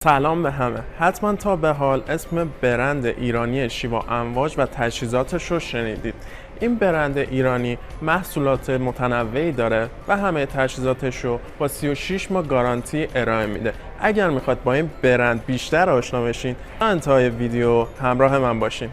سلام به همه. حتما تا به حال اسم برند ایرانی شیوا امواج و تجهیزاتش رو شنیدید. این برند ایرانی محصولات متنوعی داره و همه تجهیزاتش رو با 36 ماه گارانتی ارائه میده. اگر میخواد با این برند بیشتر آشنا بشین تا انتهای ویدیو همراه من باشین.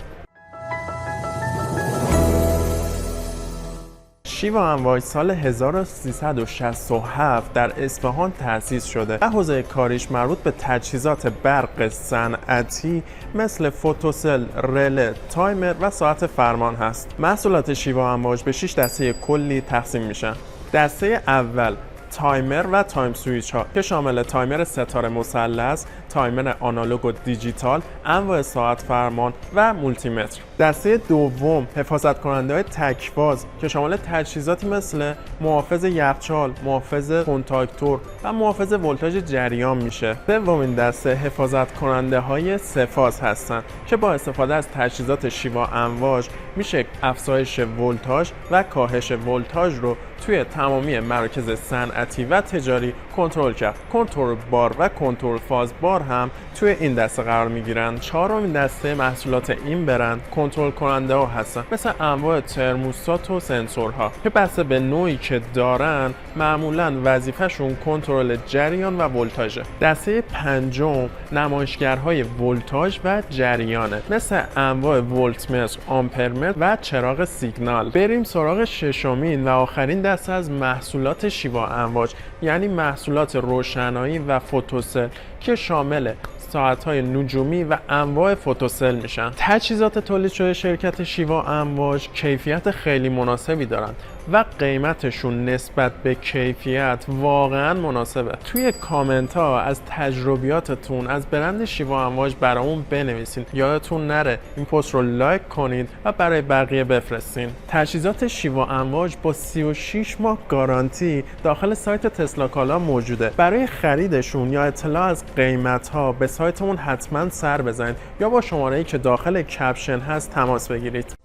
شیوا امواج سال 1367 در اصفهان تأسیس شده و حوزه کاریش مربوط به تجهیزات برق صنعتی مثل فوتوسل، رله، تایمر و ساعت فرمان هست. محصولات شیوا امواج به 6 دسته کلی تقسیم میشن. دسته اول تایمر و تایم سویچ ها که شامل تایمر ستاره مثلث، تایمر آنالوگ و دیجیتال، انواع ساعت فرمان و مولتی متر. دسته دوم حفاظت کننده های تک‌فاز که شامل تجهیزاتی مثل محافظ یخچال، محافظ کنتاکتور و محافظ ولتاژ جریان میشه. سومین دسته حفاظت کننده های سه فاز هستند که با استفاده از تجهیزات شیوا امواج میشه افزایش ولتاژ و کاهش ولتاژ رو توی تمامی مراکز صنعتی و تجاری کنترل کرد. کنترل بار و کنترل فاز بار هم توی این دسته قرار میگیرن. چهارمین دسته محصولات این برند کنترل کننده ها هستن، مثل انواع ترموستات و سنسورها که بسته به نوعی که دارن معمولا وظیفهشون کنترل جریان و ولتاژه. دسته پنجم نمایشگرهای ولتاژ و جریانه، مثل انواع ولتمتر، آمپرمتر و چراغ سیگنال. بریم سراغ ششمین و آخرین دسته از محصولات شیوا امواج، یعنی محصولات روشنایی و فوتوسل که شامل ساعت‌های نجومی و انواع فوتوسل میشن. تجهیزات تولید شده شرکت شیوا امواج کیفیت خیلی مناسبی دارن و قیمتشون نسبت به کیفیت واقعا مناسبه. توی کامنت ها از تجربیاتتون از برند شیوا امواج برامون بنویسین. یادتون نره این پست رو لایک کنید و برای بقیه بفرستین. تجهیزات شیوا امواج با 36 ماه گارانتی داخل سایت تسلا کالا موجوده. برای خریدشون یا اطلاع از قیمت ها به سایتمون حتما سر بزنید یا با شماره‌ای که داخل کپشن هست تماس بگیرید.